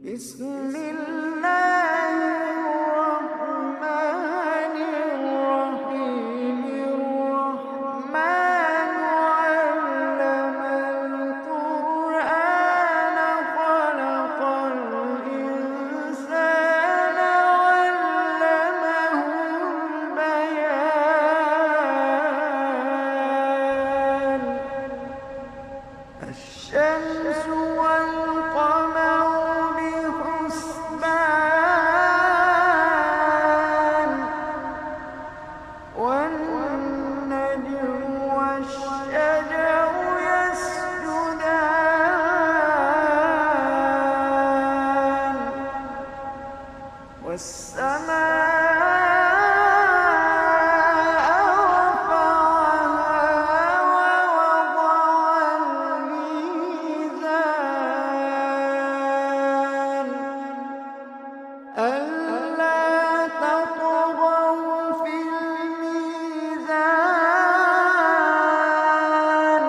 بسم الله الرحمن الرحيم الرحمن علم القرآن خلق الإنسان علمه البيان الشمس والقمر بحسبان والنجم والشجر يسجدان والسماء رفعها ووضع الميزان ألا تطغوا في الميزان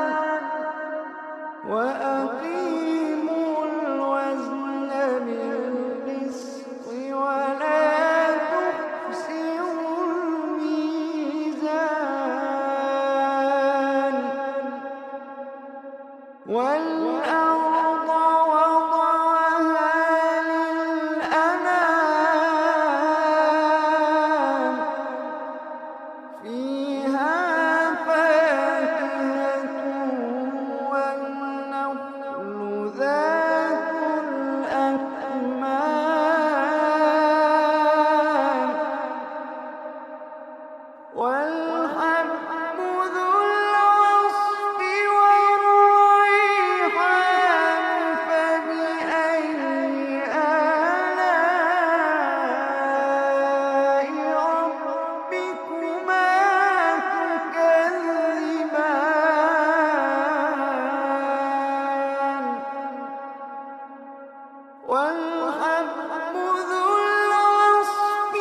وأقيموا الوزن بالقسط ولا تخسروا الميزان والأرض وضعها للأنام فيها فاكهة والنخل ذات الأكمام والحب ذو العصف والريحان فبأي آلاء ربكما تكذبان والحب ذو العصف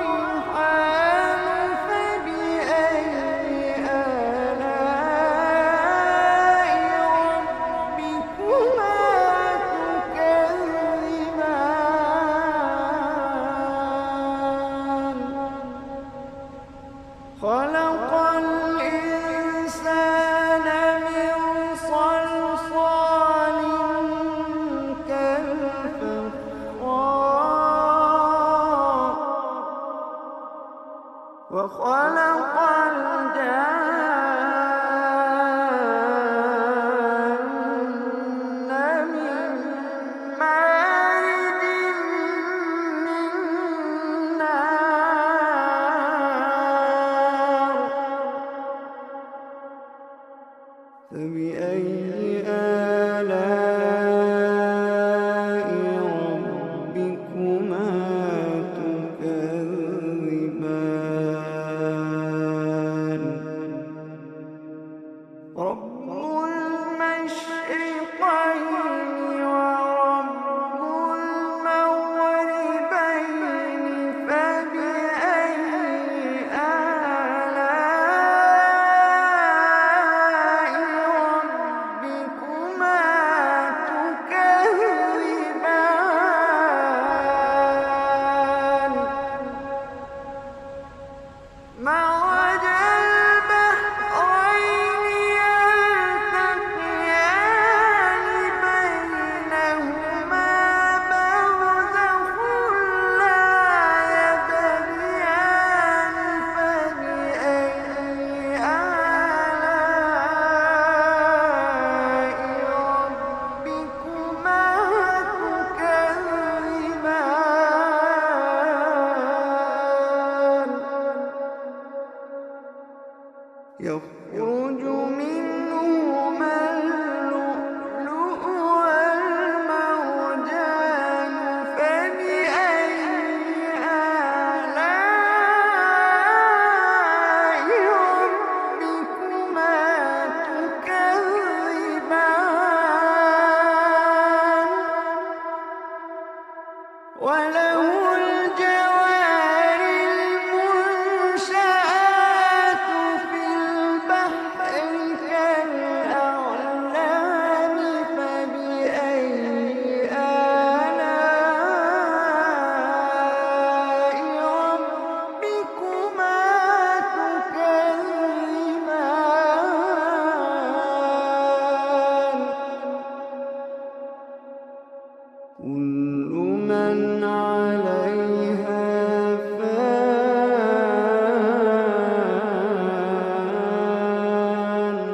والريحان فبأي آلاء ربكما تكذبان خلق الإنسان من صلصال كالفخار وخلق الجان من مارج من نار فبأي آلاء ربكما تكذبان رب المشرقين ورب المغربين فبأي آلاء ربكما تكذبان مرج البحرين يلتقيان بينهما برزخ لا يبغيان فبأي آلاء ربكما تكذبان يخرج منهما اللؤلؤ والمرجان فبأي آلاء ربكما تكذبان وله الجوار المنشآت في البحر كالأعلام فبأي كل من عليها فان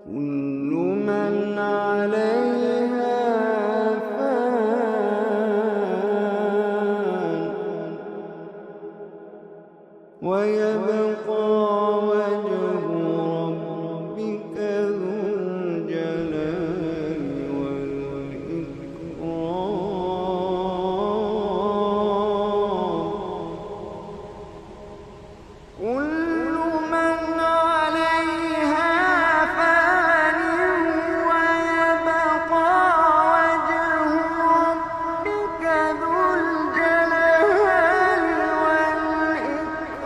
كل من عليها فان ويبقى وجه ربك ذو الجلال والإكرام كل من عليها فان ويبقى وجه ربك ذو الجلال والإكرام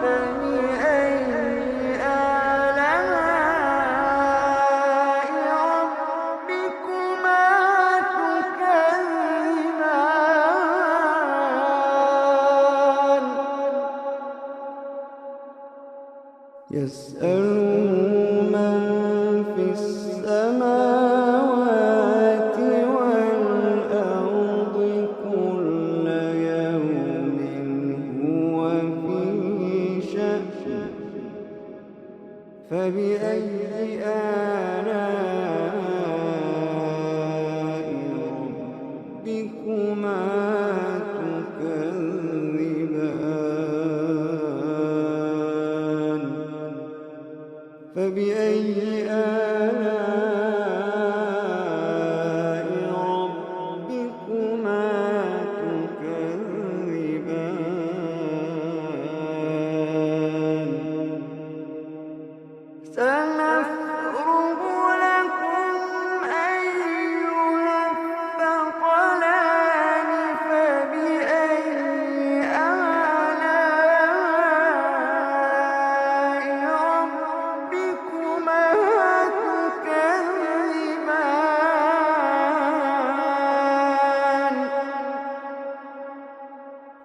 فبأي آلاء ربكما تكذبان يسأله من في السماوات والأرض كل يوم هو في شأن فبأي آلاء ربكما تكذبان فبأي آلاء ربكما تكذبان سنفرغ لكم أيها الثقلان فبأي آلاء ربكما تكذبان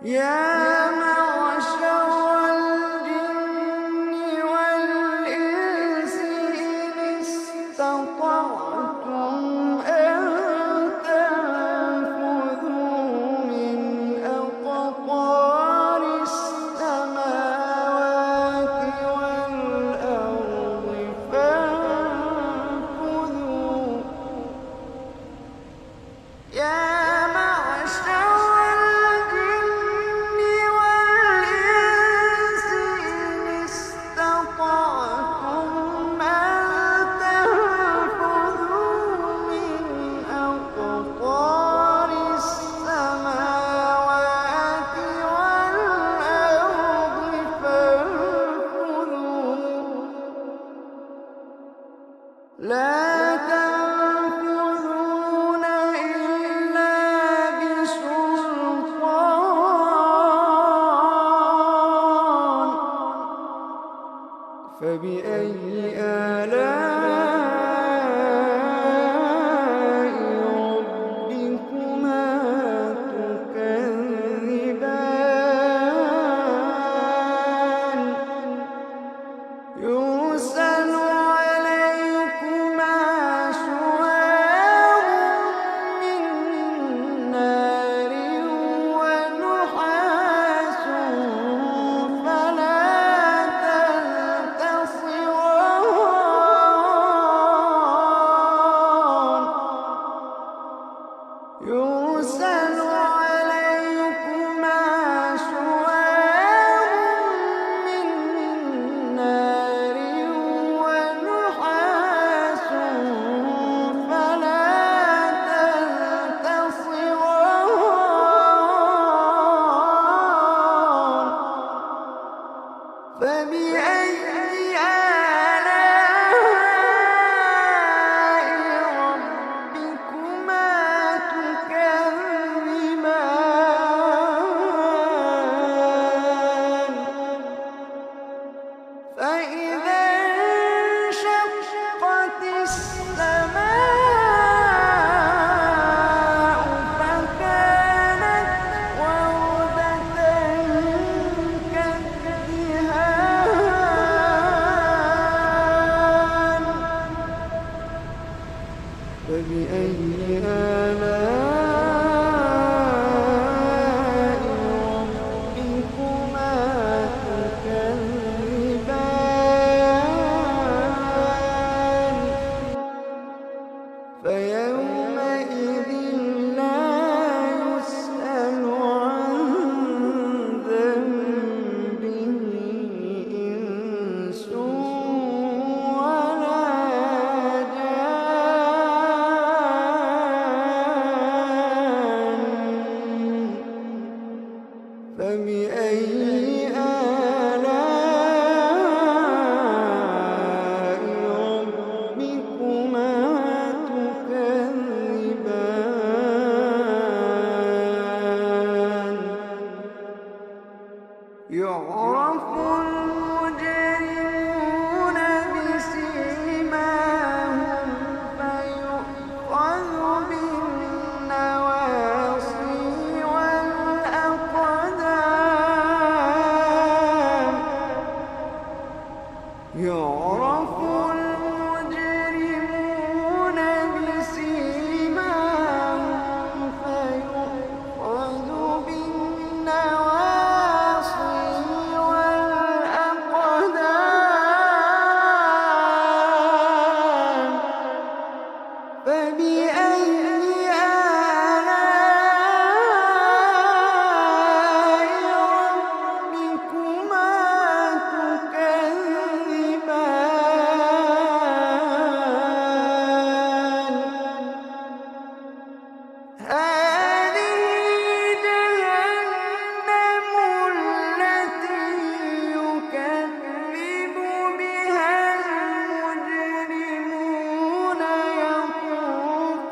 يا معشر الجن والإنس إن استطعتم أن تنفذوا من أقطار السماوات والأرض فانفذوا يا معشر الجن والإنس إن استطعتم أن تنفذوا من أقطار السماوات والأرض فانفذوا لا تنفذون إلا بسلطان فبأي آلاء ربكما تكذبان يرسل عليكما شواظ من نار ونحاس فلا تنتصران فبأي آلاء ربكما تكذبان فيومئذ لا يسأل عن ذنبه إنس ولا جان فبأي آلاء ربكما تكذبان يعرف المجرمون بسيماهم فيؤخذ بالنواصي والأقدام يعرف المجرمون بسيماهم فيؤخذ بالنواصي والأقدام فبأي آلاء ربكما تكذبان هذه جهنم التي يكذب بها المجرمون يطوفون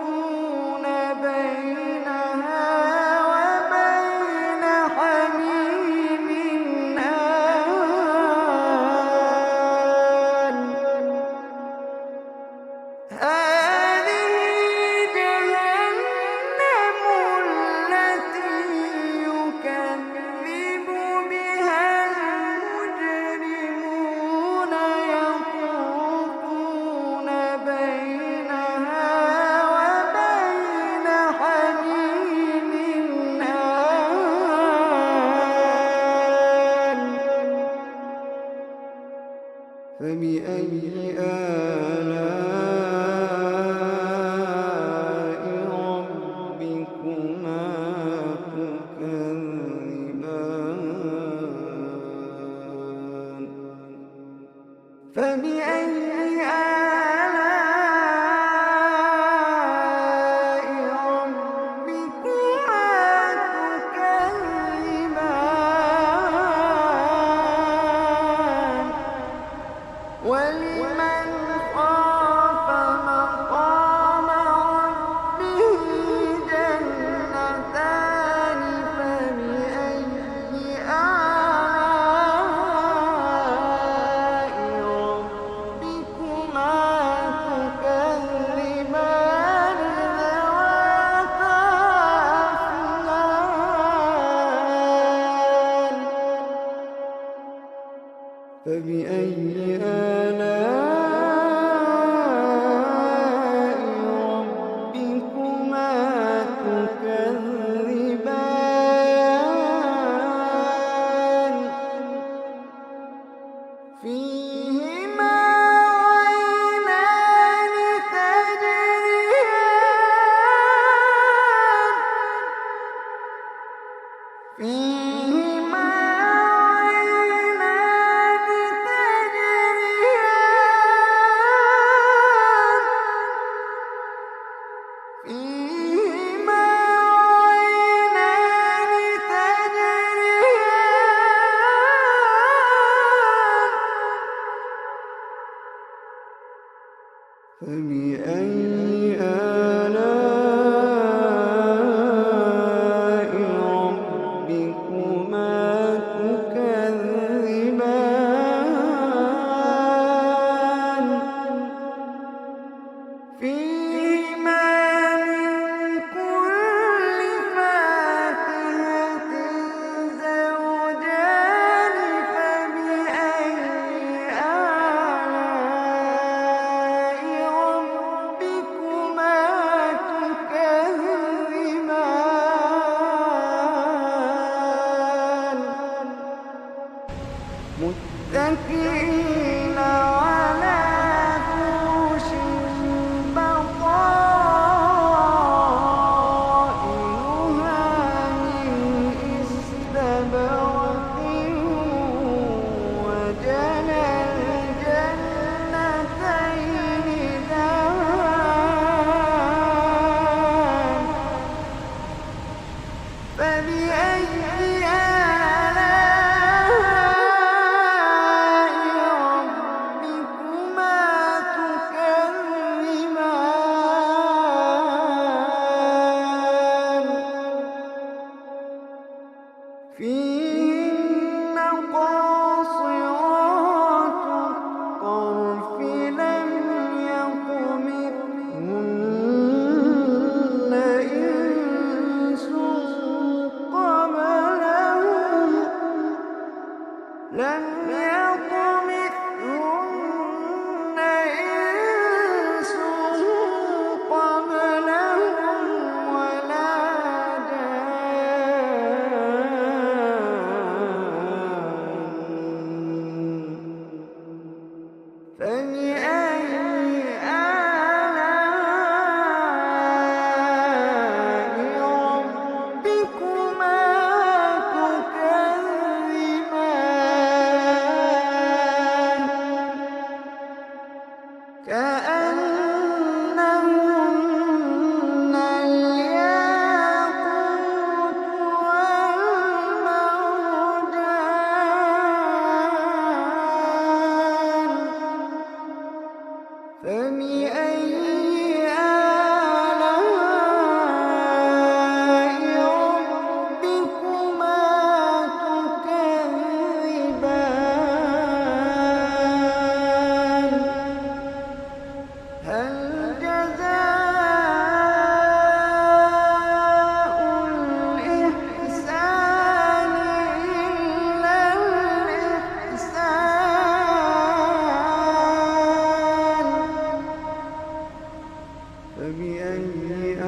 فبأي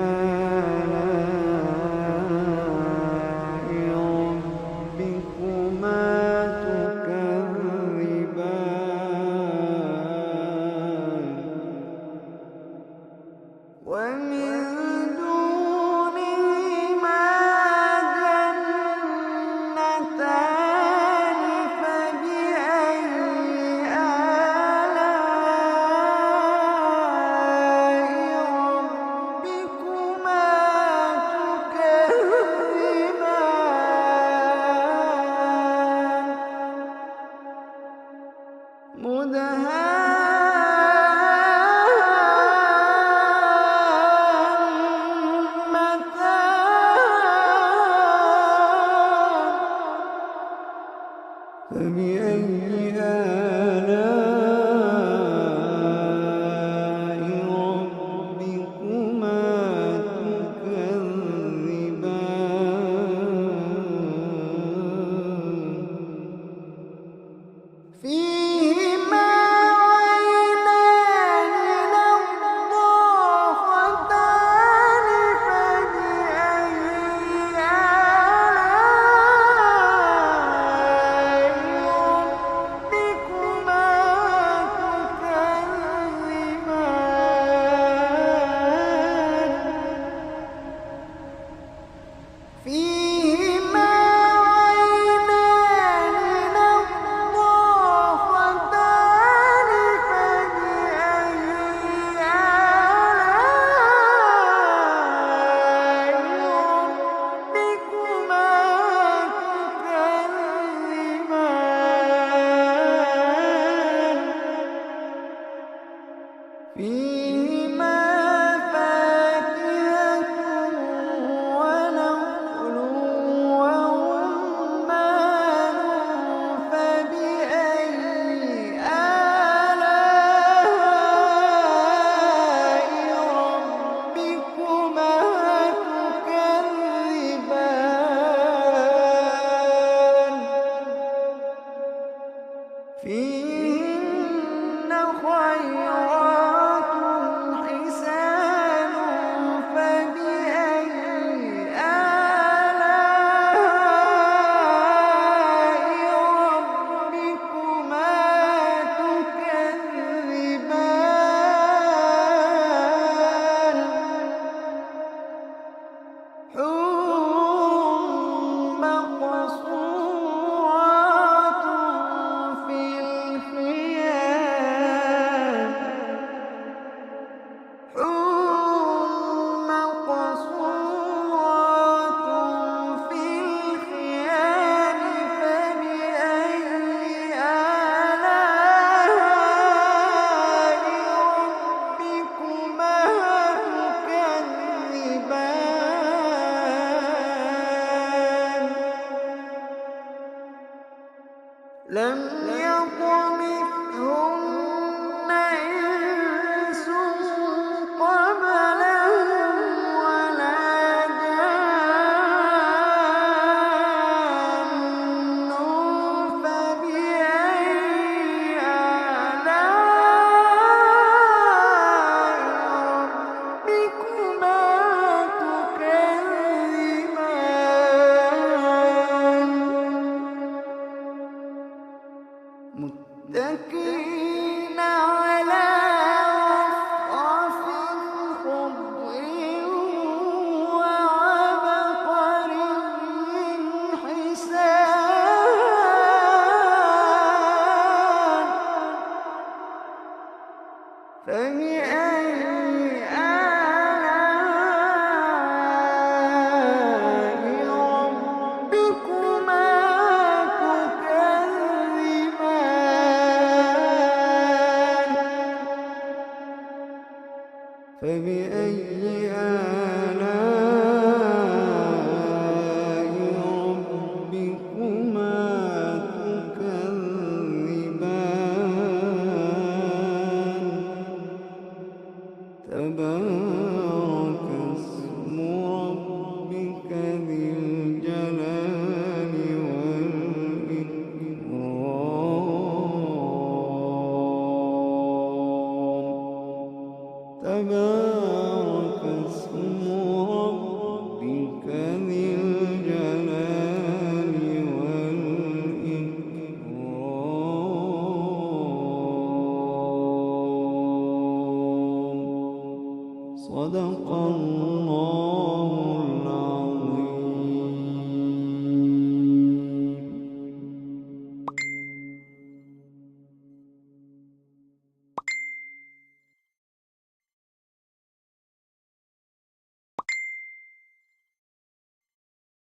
آلاء ربكما تكذبان ومن دونهما جنتان فبأي آلاء ربكما تكذبان فبأي آلاء ربكما تكذبان فيهما عينان نضاختان فبأي آلاء ربكما تكذبان فيهما عينان نضاختان فبأي آلاء ربكما تكذبان فيهما فاكهة ونخل ورمان فبأي آلاء ربكما تكذبان فيهن خيرات حسان فبأي آلاء ربكما تكذبان حور مقصورات في الخيام حور مقصورات في الخيام فبأي آلاء ربكما تكذبان لم يطمثهن إنس قبلهم ولا جان فبأي آلاء ربكما تكذبان متكئين على رفرف خضر وعبقري حسان فبأي آلاء ربكما تكذبان فبأي آلاء ربكما تكذبان تبارك اسم ربك ذي الجلال والإكرام تبارك اسم ربك ذي الجلال والإكرام. صدق الله